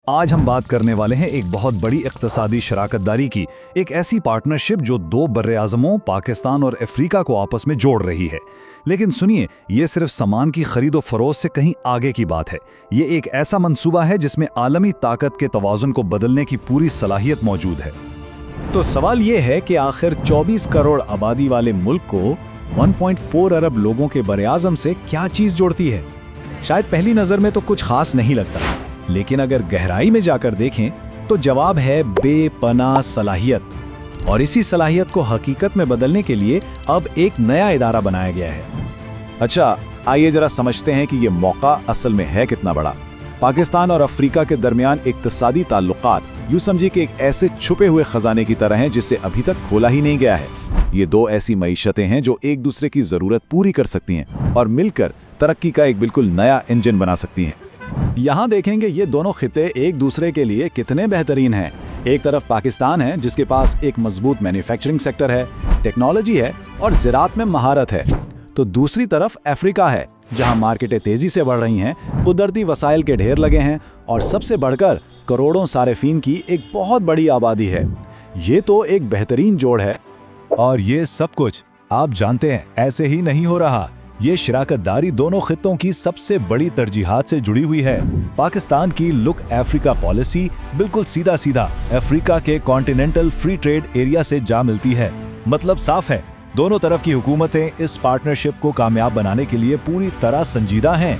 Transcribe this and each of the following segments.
آج ہم بات کرنے والے ہیں ایک بہت بڑی اقتصادی شراکت داری کی، ایک ایسی پارٹنرشپ جو دو براعظموں پاکستان اور افریقہ کو آپس میں جوڑ رہی ہے۔ لیکن سنیے، یہ صرف سامان کی خرید و فروخت سے کہیں آگے کی بات ہے۔ یہ ایک ایسا منصوبہ ہے جس میں عالمی طاقت کے توازن کو بدلنے کی پوری صلاحیت موجود ہے۔ تو سوال یہ ہے کہ آخر 24 کروڑ آبادی والے ملک کو 1.4 ارب لوگوں کے براعظم سے کیا چیز جوڑتی ہے؟ شاید پہلی نظر میں تو کچھ خاص نہیں لگتا، لیکن اگر گہرائی میں جا کر دیکھیں تو جواب ہے بے پناہ صلاحیت۔ اور اسی صلاحیت کو حقیقت میں بدلنے کے لیے اب ایک نیا ادارہ بنایا گیا ہے۔ اچھا، آئیے ذرا سمجھتے ہیں کہ یہ موقع اصل میں ہے کتنا بڑا۔ پاکستان اور افریقہ کے درمیان اقتصادی تعلقات یوں سمجھیے کہ ایک ایسے چھپے ہوئے خزانے کی طرح ہیں جس سے ابھی تک کھولا ہی نہیں گیا ہے۔ یہ دو ایسی معیشتیں ہیں جو ایک دوسرے کی ضرورت پوری کر سکتی ہیں اور مل کر ترقی کا ایک بالکل نیا انجن بنا سکتی ہیں۔ یہاں دیکھیں گے یہ دونوں خطے ایک دوسرے کے لیے کتنے بہترین ہیں۔ ایک طرف پاکستان ہے جس کے پاس ایک مضبوط مینوفیکچرنگ سیکٹر ہے، ٹیکنالوجی ہے اور زراعت میں مہارت ہے، تو دوسری طرف افریقہ ہے جہاں مارکیٹیں تیزی سے بڑھ رہی ہیں، قدرتی وسائل کے ڈھیر لگے ہیں اور سب سے بڑھ کر کروڑوں صارفین کی ایک بہت بڑی آبادی ہے۔ یہ تو ایک بہترین جوڑ ہے۔ اور یہ سب کچھ آپ جانتے ہیں ایسے ہی نہیں ہو رہا۔ یہ شراکت داری دونوں خطوں کی سب سے بڑی ترجیحات سے جڑی ہوئی ہے۔ پاکستان کی لک افریقہ پالیسی بالکل سیدھا افریقہ کے کانٹیننٹل فری ٹریڈ ایریا سے جا ملتی ہے۔ مطلب صاف ہے، دونوں طرف کی حکومتیں اس پارٹنرشپ کو کامیاب بنانے کے لیے پوری طرح سنجیدہ ہیں۔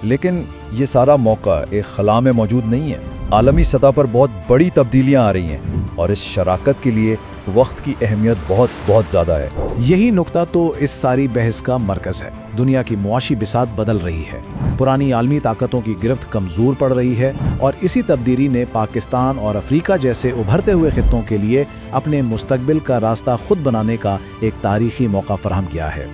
لیکن یہ سارا موقع ایک خلا میں موجود نہیں ہے۔ عالمی سطح پر بہت بڑی تبدیلیاں آ رہی ہیں اور اس شراکت کے لیے وقت کی اہمیت بہت زیادہ ہے۔ یہی نقطہ تو اس ساری بحث کا مرکز ہے۔ دنیا کی معاشی بساط بدل رہی ہے، پرانی عالمی طاقتوں کی گرفت کمزور پڑ رہی ہے اور اسی تبدیلی نے پاکستان اور افریقہ جیسے ابھرتے ہوئے خطوں کے لیے اپنے مستقبل کا راستہ خود بنانے کا ایک تاریخی موقع فراہم کیا ہے۔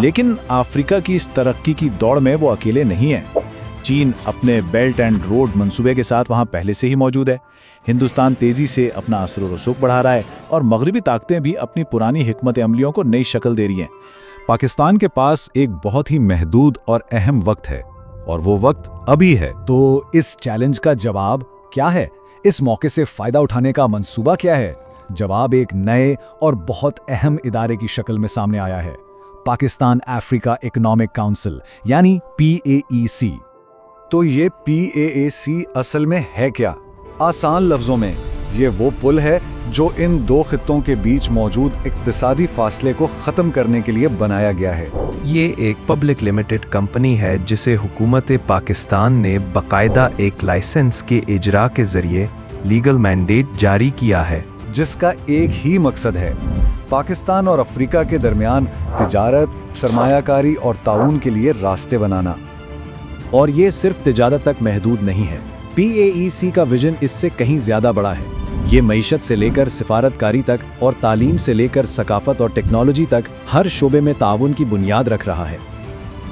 لیکن افریقہ کی اس ترقی کی دوڑ میں وہ اکیلے نہیں ہیں۔ چین اپنے بیلٹ اینڈ روڈ منصوبے کے ساتھ وہاں پہلے سے ہی موجود ہے۔ ہندوستان تیزی سے اپنا اثر و رسوخ بڑھا رہا ہے اور مغربی طاقتیں بھی اپنی پرانی حکمت عملیوں کو نئی شکل دے رہی ہیں۔ پاکستان کے پاس ایک بہت ہی محدود اور اہم وقت ہے اور وہ وقت ابھی ہے۔ تو اس چیلنج کا جواب کیا ہے؟ اس موقع سے فائدہ اٹھانے کا منصوبہ کیا ہے؟ جواب ایک نئے اور بہت اہم ادارے کی شکل میں سامنے آیا ہے، پاکستان افریقہ اکنامک کونسل یعنی PAEC۔ تو یہ PAEC اصل میں ہے کیا؟ آسان لفظوں میں یہ وہ پل ہے جو ان دو خطوں کے بیچ موجود اقتصادی فاصلے کو ختم کرنے کے لیے بنایا گیا ہے۔ یہ ایک پبلک لمیٹڈ کمپنی ہے جسے حکومت پاکستان نے باقاعدہ ایک لائسنس کے اجرا کے ذریعے لیگل مینڈیٹ جاری کیا ہے، جس کا ایک ہی مقصد ہے پاکستان اور افریقہ کے درمیان تجارت، سرمایہ کاری اور تعاون کے لیے راستے بنانا۔ اور یہ صرف تجارت تک محدود نہیں ہے۔ PAEC کا ویژن اس سے کہیں زیادہ بڑا ہے۔ یہ معیشت سے لے کر سفارت کاری تک اور تعلیم سے لے کر ثقافت اور ٹیکنالوجی تک ہر شعبے میں تعاون کی بنیاد رکھ رہا ہے۔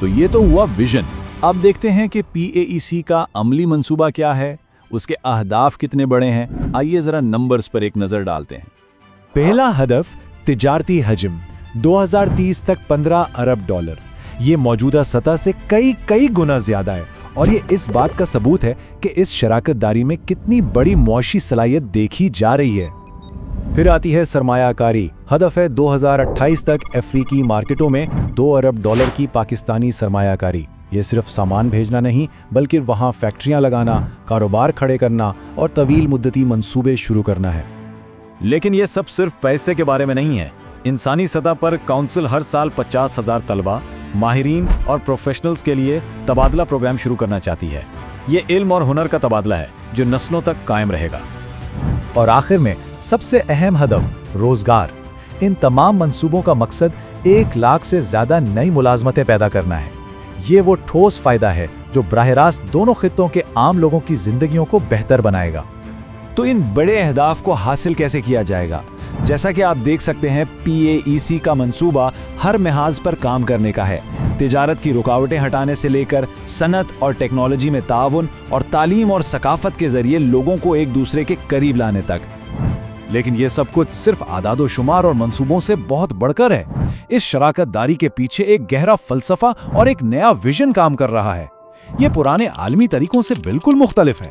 تو یہ تو ہوا ویژن۔ اب دیکھتے ہیں کہ PAEC کا عملی منصوبہ کیا ہے، اس کے اہداف کتنے بڑے ہیں۔ آئیے ذرا نمبرز پر ایک نظر ڈالتے ہیں۔ پہلا ہدف تجارتی حجم 2030 تک $15 ارب۔ یہ موجودہ سطح سے کئی گنا زیادہ ہے اور یہ اس بات کا ثبوت ہے کہ اس شراکت داری میں کتنی بڑی معاشی صلاحیت دیکھی جا رہی ہے۔ پھر آتی ہے سرمایہ کاری۔ ہدف ہے 2028 تک افریقی مارکیٹوں میں $2 ارب کی پاکستانی سرمایہ کاری۔ یہ صرف سامان بھیجنا نہیں بلکہ وہاں فیکٹریاں لگانا، کاروبار کھڑے کرنا اور طویل مدتی منصوبے شروع کرنا ہے۔ لیکن یہ سب صرف پیسے کے بارے میں نہیں ہے۔ انسانی سطح پر کونسل ہر سال 50,000 طلبہ، ماہرین اور پروفیشنلز کے لیے تبادلہ پروگرام شروع کرنا چاہتی ہے۔ یہ علم اور ہنر کا تبادلہ ہے جو نسلوں تک قائم رہے گا۔ اور آخر میں سب سے اہم ہدف روزگار۔ ان تمام منصوبوں کا مقصد 1 لاکھ سے زیادہ نئی ملازمتیں پیدا کرنا ہے۔ یہ وہ ٹھوس فائدہ ہے جو براہ راست دونوں خطوں کے عام لوگوں کی زندگیوں کو بہتر بنائے گا۔ تو ان بڑے اہداف کو حاصل کیسے کیا جائے گا؟ جیسا کہ آپ دیکھ سکتے ہیں، PAEC کا منصوبہ ہر محاذ پر کام کرنے کا ہے۔ تجارت کی رکاوٹیں ہٹانے سے لے کر صنعت اور ٹیکنالوجی میں تعاون اور تعلیم اور ثقافت کے ذریعے لوگوں کو ایک دوسرے کے قریب لانے تک۔ لیکن یہ سب کچھ صرف اعداد و شمار اور منصوبوں سے بہت بڑھ کر ہے۔ اس شراکت داری کے پیچھے ایک گہرا فلسفہ اور ایک نیا ویژن کام کر رہا ہے۔ یہ پرانے عالمی طریقوں سے بالکل مختلف ہے۔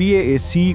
PAAC